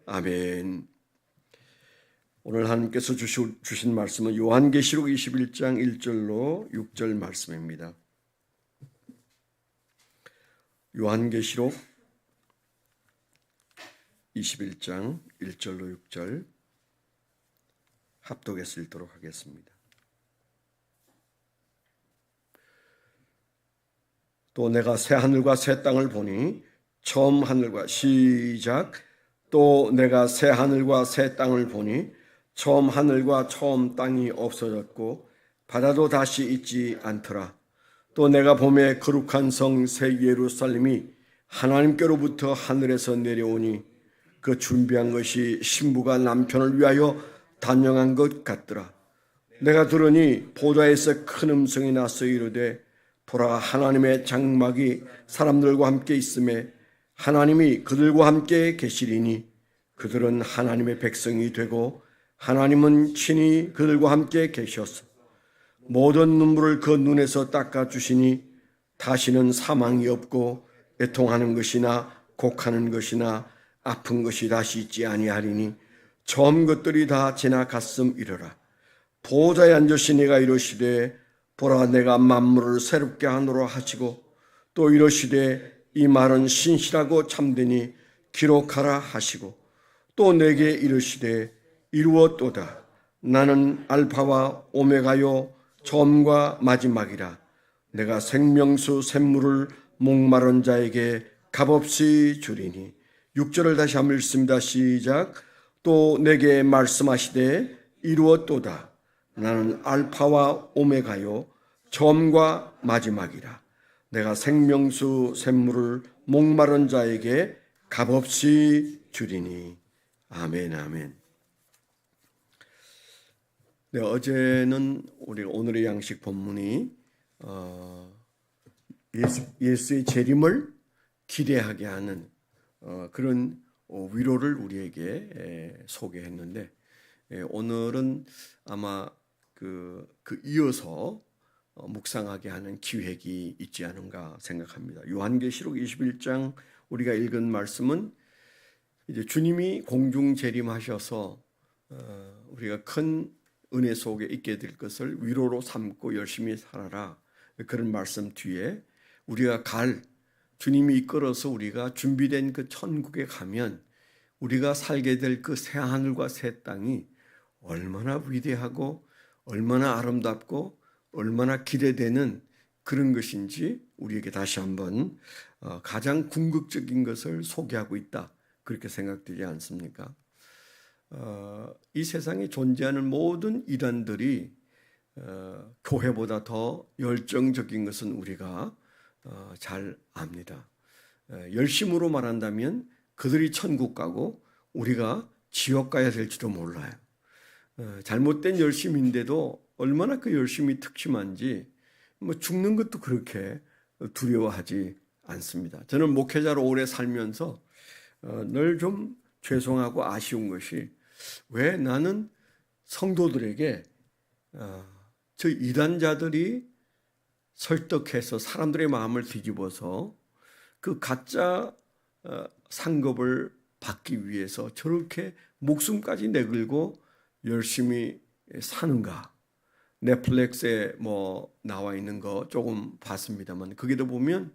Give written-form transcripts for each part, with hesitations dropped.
아멘. 오늘 하나님께서 주신 말씀은 요한계시록 21장 1절로 6절 말씀입니다. 요한계시록 21장 1절로 6절 합독해서 읽도록 하겠습니다. 또 내가 새 하늘과 새 땅을 보니 처음 하늘과 시작. 또 내가 새 하늘과 새 땅을 보니 처음 하늘과 처음 땅이 없어졌고 바다도 다시 있지 않더라. 또 내가 보매 거룩한 성 새 예루살렘이 하나님께로부터 하늘에서 내려오니 그 준비한 것이 신부가 남편을 위하여 단영한 것 같더라. 내가 들으니 보좌에서 큰 음성이 나서 이르되 보라, 하나님의 장막이 사람들과 함께 있음에 하나님이 그들과 함께 계시리니 그들은 하나님의 백성이 되고 하나님은 친히 그들과 함께 계셔서 모든 눈물을 그 눈에서 닦아주시니 다시는 사망이 없고 애통하는 것이나 곡하는 것이나 아픈 것이 다시 있지 아니하리니 처음 것들이 다 지나갔음이러라. 보좌에 앉으신 이가 이르시되 보라, 내가 만물을 새롭게 하노라 하시고 또 이르시되 이 말은 신실하고 참되니 기록하라 하시고 또 내게 이르시되 이루었도다. 나는 알파와 오메가요 처음과 마지막이라. 내가 생명수 샘물을 목마른 자에게 값없이 주리니. 6절을 다시 한번 읽습니다. 시작. 또 내게 말씀하시되 이루었도다. 나는 알파와 오메가요 처음과 마지막이라. 내가 생명수 샘물을 목마른 자에게 값없이 주리니. 아멘, 아멘. 네, 어제는 우리가 오늘의 양식 본문이 예수의 재림을 기대하게 하는 그런 위로를 우리에게 소개했는데, 오늘은 아마 그 이어서 묵상하게 하는 기획이 있지 않은가 생각합니다. 요한계시록 21장 우리가 읽은 말씀은 이제 주님이 공중 재림하셔서 우리가 큰 은혜 속에 있게 될 것을 위로로 삼고 열심히 살아라, 그런 말씀 뒤에 우리가 주님이 이끌어서 우리가 준비된 그 천국에 가면 우리가 살게 될 그 새 하늘과 새 땅이 얼마나 위대하고 얼마나 아름답고 얼마나 기대되는 그런 것인지 우리에게 다시 한번 가장 궁극적인 것을 소개하고 있다, 그렇게 생각되지 않습니까? 이 세상에 존재하는 모든 이단들이 교회보다 더 열정적인 것은 우리가 잘 압니다. 열심으로 말한다면 그들이 천국 가고 우리가 지옥 가야 될지도 몰라요. 잘못된 열심인데도 얼마나 그 열심이 특심한지 죽는 것도 그렇게 두려워하지 않습니다. 저는 목회자로 오래 살면서 늘 좀 죄송하고 아쉬운 것이, 왜 나는 성도들에게 저 이단자들이 설득해서 사람들의 마음을 뒤집어서 그 가짜 상급을 받기 위해서 저렇게 목숨까지 내걸고 열심히 사는가. 넷플릭스에 나와 있는 거 조금 봤습니다만, 거기도 보면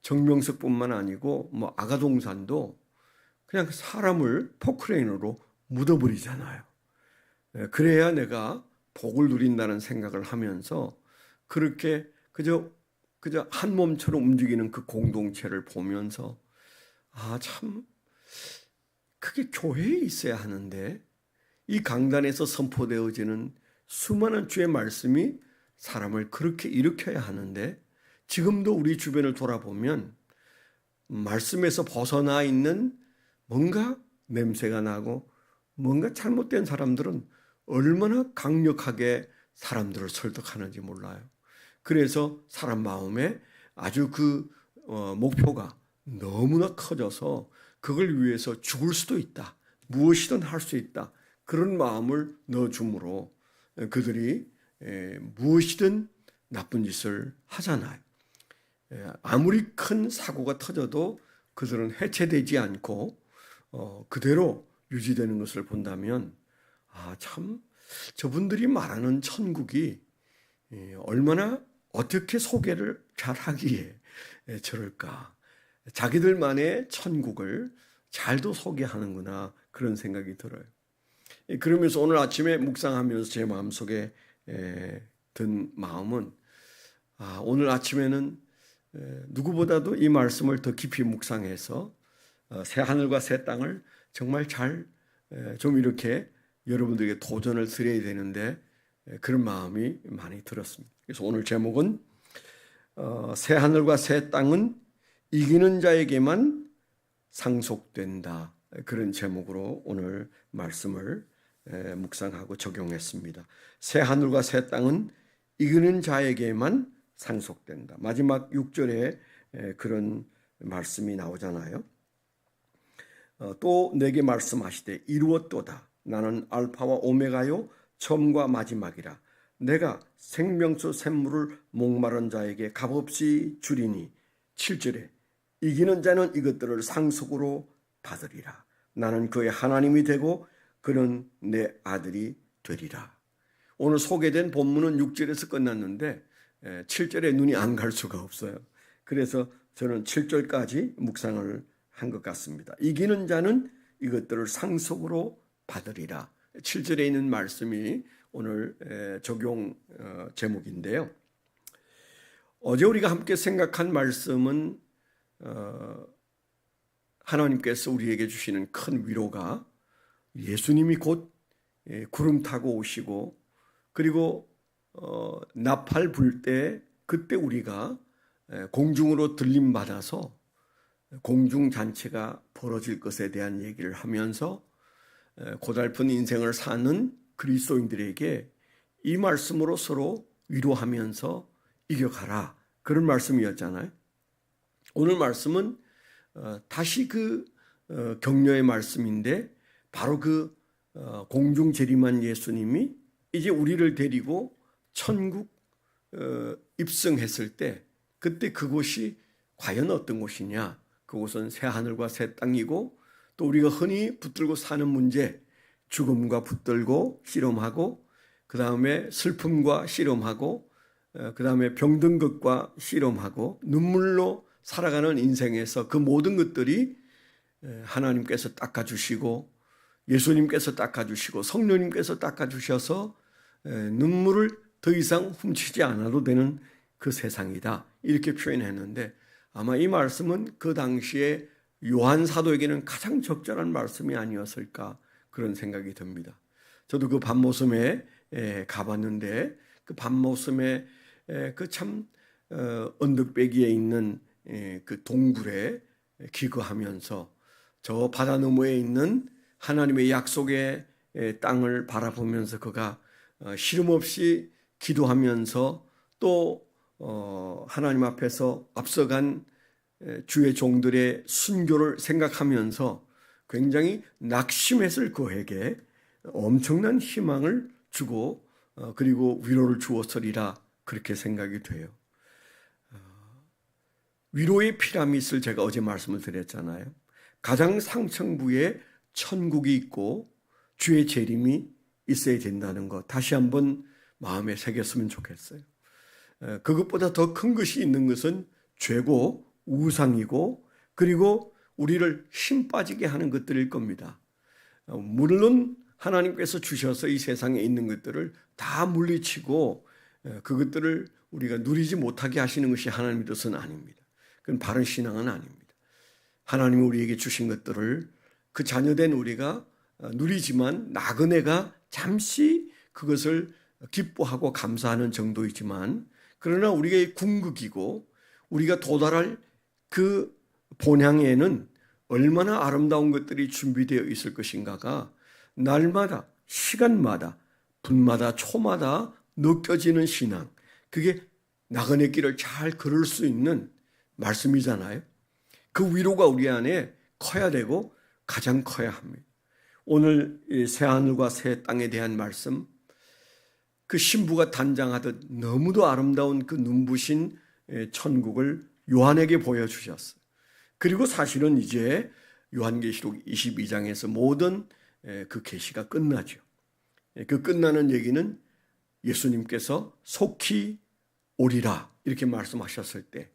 정명석뿐만 아니고 아가동산도 그냥 사람을 포크레인으로 묻어버리잖아요. 그래야 내가 복을 누린다는 생각을 하면서 그렇게 그저 한 몸처럼 움직이는 그 공동체를 보면서 참 그게 교회에 있어야 하는데, 이 강단에서 선포되어지는 수많은 주의 말씀이 사람을 그렇게 일으켜야 하는데, 지금도 우리 주변을 돌아보면 말씀에서 벗어나 있는 뭔가 냄새가 나고 뭔가 잘못된 사람들은 얼마나 강력하게 사람들을 설득하는지 몰라요. 그래서 사람 마음에 아주 목표가 너무나 커져서 그걸 위해서 죽을 수도 있다, 무엇이든 할 수 있다, 그런 마음을 넣어주므로 그들이 무엇이든 나쁜 짓을 하잖아요. 아무리 큰 사고가 터져도 그들은 해체되지 않고 그대로 유지되는 것을 본다면 참 저분들이 말하는 천국이 얼마나 어떻게 소개를 잘하기에 저럴까. 자기들만의 천국을 잘도 소개하는구나 그런 생각이 들어요. 그러면서 오늘 아침에 묵상하면서 제 마음속에 든 마음은 오늘 아침에는 누구보다도 이 말씀을 더 깊이 묵상해서 새 하늘과 새 땅을 정말 잘 좀 이렇게 여러분들에게 도전을 드려야 되는데 그런 마음이 많이 들었습니다. 그래서 오늘 제목은 새 하늘과 새 땅은 이기는 자에게만 상속된다. 그런 제목으로 오늘 말씀을 묵상하고 적용했습니다. 새 하늘과 새 땅은 이기는 자에게만 상속된다. 마지막 6절에 그런 말씀이 나오잖아요. 또 내게 말씀하시되 이루었도다. 나는 알파와 오메가요 처음과 마지막이라. 내가 생명수 샘물을 목마른 자에게 값없이 주리니. 7절에 이기는 자는 이것들을 상속으로 받으리라. 나는 그의 하나님이 되고 그는 내 아들이 되리라. 오늘 소개된 본문은 6절에서 끝났는데 7절에 눈이 안 갈 수가 없어요. 그래서 저는 7절까지 묵상을 한 것 같습니다. 이기는 자는 이것들을 상속으로 받으리라. 7절에 있는 말씀이 오늘 적용 제목인데요. 어제 우리가 함께 생각한 말씀은 하나님께서 우리에게 주시는 큰 위로가 예수님이 곧 구름 타고 오시고 그리고 나팔 불 때 그때 우리가 공중으로 들림받아서 공중잔치가 벌어질 것에 대한 얘기를 하면서 고달픈 인생을 사는 그리스도인들에게 이 말씀으로 서로 위로하면서 이겨가라. 그런 말씀이었잖아요. 오늘 말씀은 다시 그 격려의 말씀인데 바로 그 공중 재림한 예수님이 이제 우리를 데리고 천국 입성했을 때 그때 그곳이 과연 어떤 곳이냐. 그곳은 새 하늘과 새 땅이고 또 우리가 흔히 붙들고 사는 문제, 죽음과 붙들고 씨름하고 그 다음에 슬픔과 씨름하고 그 다음에 병든 것과 씨름하고 눈물로 살아가는 인생에서 그 모든 것들이 하나님께서 닦아주시고 예수님께서 닦아주시고 성령님께서 닦아주셔서 눈물을 더 이상 훔치지 않아도 되는 그 세상이다. 이렇게 표현했는데 아마 이 말씀은 그 당시에 요한 사도에게는 가장 적절한 말씀이 아니었을까 그런 생각이 듭니다. 저도 그 밤모섬에 가봤는데 그 밤모섬에 그 참 언덕배기에 있는 그 동굴에 기거하면서 저 바다 너머에 있는 하나님의 약속의 땅을 바라보면서 그가 시름없이 기도하면서 또 하나님 앞에서 앞서간 주의 종들의 순교를 생각하면서 굉장히 낙심했을 그에게 엄청난 희망을 주고 그리고 위로를 주었으리라 그렇게 생각이 돼요. 위로의 피라밋을 제가 어제 말씀을 드렸잖아요. 가장 상층부에 천국이 있고 주의 재림이 있어야 된다는 것 다시 한번 마음에 새겼으면 좋겠어요. 그것보다 더 큰 것이 있는 것은 죄고 우상이고 그리고 우리를 힘 빠지게 하는 것들일 겁니다. 물론 하나님께서 주셔서 이 세상에 있는 것들을 다 물리치고 그것들을 우리가 누리지 못하게 하시는 것이 하나님의 뜻은 아닙니다. 그건 바른 신앙은 아닙니다. 하나님이 우리에게 주신 것들을 그 자녀된 우리가 누리지만 나그네가 잠시 그것을 기뻐하고 감사하는 정도이지만 그러나 우리의 궁극이고 우리가 도달할 그 본향에는 얼마나 아름다운 것들이 준비되어 있을 것인가가 날마다 시간마다 분마다 초마다 느껴지는 신앙 그게 나그네 길을 잘 걸을 수 있는 말씀이잖아요. 그 위로가 우리 안에 커야 되고 가장 커야 합니다. 오늘 새하늘과 새 땅에 대한 말씀 그 신부가 단장하듯 너무도 아름다운 그 눈부신 천국을 요한에게 보여주셨어요. 그리고 사실은 이제 요한계시록 22장에서 모든 그 계시가 끝나죠. 그 끝나는 얘기는 예수님께서 속히 오리라 이렇게 말씀하셨을 때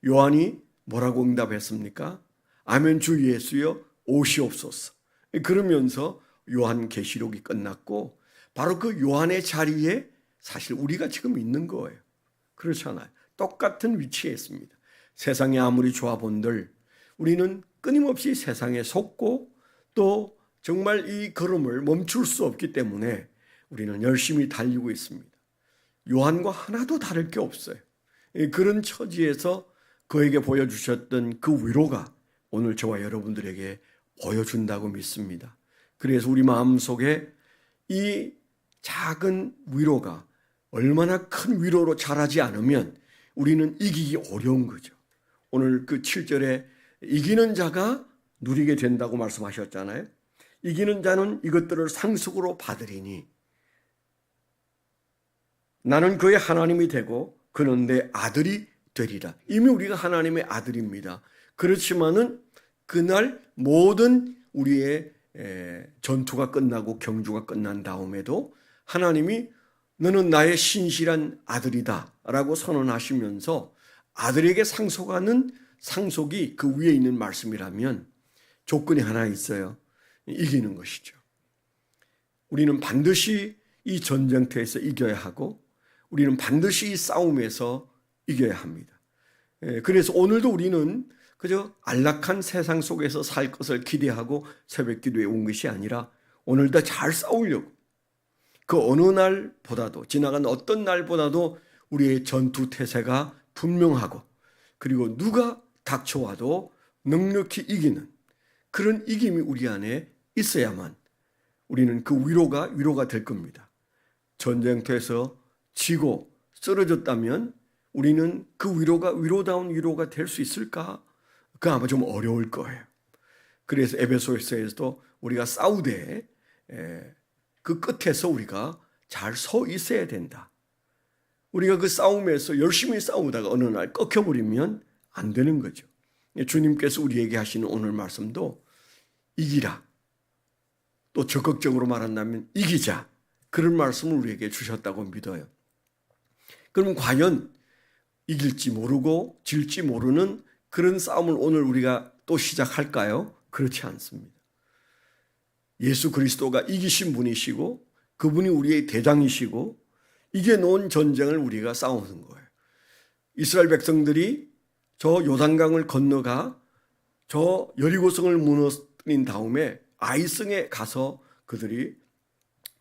요한이 뭐라고 응답했습니까? 아멘 주 예수여 오시옵소서. 그러면서 요한계시록이 끝났고 바로 그 요한의 자리에 사실 우리가 지금 있는 거예요. 그렇잖아요. 똑같은 위치에 있습니다. 세상에 아무리 좋아본들 우리는 끊임없이 세상에 속고 또 정말 이 걸음을 멈출 수 없기 때문에 우리는 열심히 달리고 있습니다. 요한과 하나도 다를 게 없어요. 그런 처지에서 그에게 보여주셨던 그 위로가 오늘 저와 여러분들에게 보여준다고 믿습니다. 그래서 우리 마음속에 이 작은 위로가 얼마나 큰 위로로 자라지 않으면 우리는 이기기 어려운 거죠. 오늘 그 7절에 이기는 자가 누리게 된다고 말씀하셨잖아요. 이기는 자는 이것들을 상속으로 받으리니 나는 그의 하나님이 되고 그는 내 아들이 되리라. 이미 우리가 하나님의 아들입니다. 그렇지만은 그날 모든 우리의 전투가 끝나고 경주가 끝난 다음에도 하나님이 너는 나의 신실한 아들이다 라고 선언하시면서 아들에게 상속하는 상속이 그 위에 있는 말씀이라면 조건이 하나 있어요. 이기는 것이죠. 우리는 반드시 이 전쟁터에서 이겨야 하고 우리는 반드시 이 싸움에서 이겨야 합니다. 그래서 오늘도 우리는 그저 안락한 세상 속에서 살 것을 기대하고 새벽 기도에 온 것이 아니라 오늘도 잘 싸우려고 그 어느 날보다도 지나간 어떤 날보다도 우리의 전투 태세가 분명하고 그리고 누가 닥쳐와도 넉넉히 이기는 그런 이김이 우리 안에 있어야만 우리는 그 위로가 될 겁니다. 전쟁터에서 지고 쓰러졌다면 우리는 그 위로가 위로다운 위로가 될 수 있을까? 그 아마 좀 어려울 거예요. 그래서 에베소서에서도 우리가 싸우되 그 끝에서 우리가 잘 서 있어야 된다. 우리가 그 싸움에서 열심히 싸우다가 어느 날 꺾여버리면 안 되는 거죠. 주님께서 우리에게 하시는 오늘 말씀도 이기라. 또 적극적으로 말한다면 이기자. 그런 말씀을 우리에게 주셨다고 믿어요. 그럼 과연 이길지 모르고 질지 모르는 그런 싸움을 오늘 우리가 또 시작할까요? 그렇지 않습니다. 예수 그리스도가 이기신 분이시고 그분이 우리의 대장이시고 이겨놓은 전쟁을 우리가 싸우는 거예요. 이스라엘 백성들이 저 요단강을 건너가 저 여리고성을 무너뜨린 다음에 아이성에 가서 그들이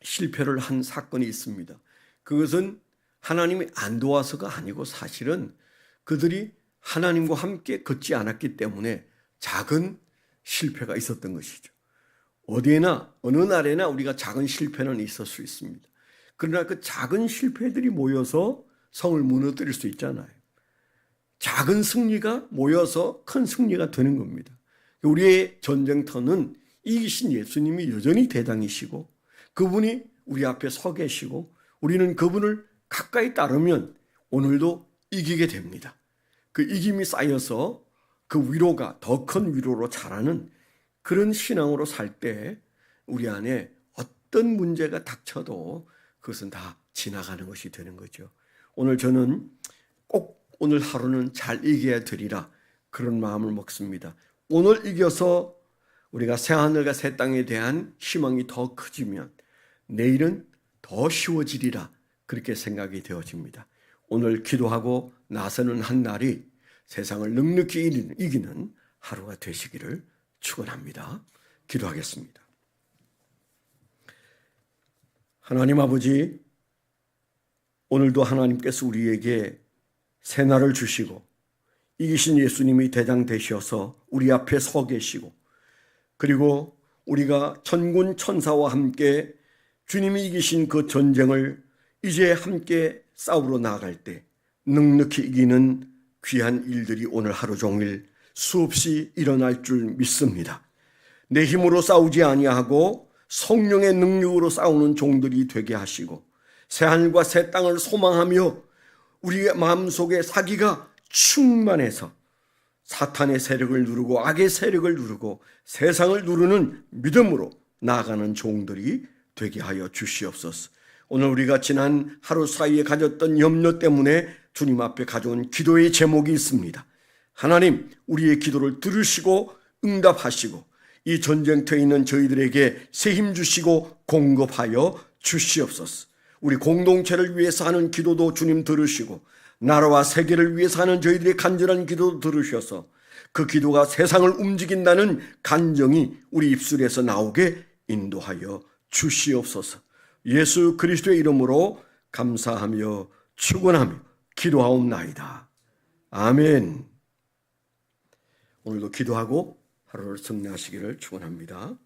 실패를 한 사건이 있습니다. 그것은 하나님이 안 도와서가 아니고 사실은 그들이 하나님과 함께 걷지 않았기 때문에 작은 실패가 있었던 것이죠. 어디에나 어느 날에나 우리가 작은 실패는 있을 수 있습니다. 그러나 그 작은 실패들이 모여서 성을 무너뜨릴 수 있잖아요. 작은 승리가 모여서 큰 승리가 되는 겁니다. 우리의 전쟁터는 이기신 예수님이 여전히 대장이시고 그분이 우리 앞에 서 계시고 우리는 그분을 가까이 따르면 오늘도 이기게 됩니다. 그 이김이 쌓여서 그 위로가 더 큰 위로로 자라는 그런 신앙으로 살 때 우리 안에 어떤 문제가 닥쳐도 그것은 다 지나가는 것이 되는 거죠. 오늘 저는 꼭 오늘 하루는 잘 이겨야 되리라 그런 마음을 먹습니다. 오늘 이겨서 우리가 새하늘과 새 땅에 대한 희망이 더 커지면 내일은 더 쉬워지리라 그렇게 생각이 되어집니다. 오늘 기도하고 나서는 한 날이 세상을 넉넉히 이기는 하루가 되시기를 축원합니다. 기도하겠습니다. 하나님 아버지, 오늘도 하나님께서 우리에게 새날을 주시고 이기신 예수님이 대장 되셔서 우리 앞에 서 계시고 그리고 우리가 천군 천사와 함께 주님이 이기신 그 전쟁을 이제 함께 싸우러 나아갈 때 넉넉히 이기는 귀한 일들이 오늘 하루 종일 수없이 일어날 줄 믿습니다. 내 힘으로 싸우지 아니하고 성령의 능력으로 싸우는 종들이 되게 하시고 새하늘과 새 땅을 소망하며 우리의 마음속에 사기가 충만해서 사탄의 세력을 누르고 악의 세력을 누르고 세상을 누르는 믿음으로 나아가는 종들이 되게 하여 주시옵소서. 오늘 우리가 지난 하루 사이에 가졌던 염려 때문에 주님 앞에 가져온 기도의 제목이 있습니다. 하나님, 우리의 기도를 들으시고 응답하시고 이 전쟁터에 있는 저희들에게 새 힘 주시고 공급하여 주시옵소서. 우리 공동체를 위해서 하는 기도도 주님 들으시고 나라와 세계를 위해서 하는 저희들의 간절한 기도도 들으셔서 그 기도가 세상을 움직인다는 간정이 우리 입술에서 나오게 인도하여 주시옵소서. 예수 그리스도의 이름으로 감사하며 축원하며 기도하옵나이다. 아멘. 오늘도 기도하고 하루를 승리하시기를 축원합니다.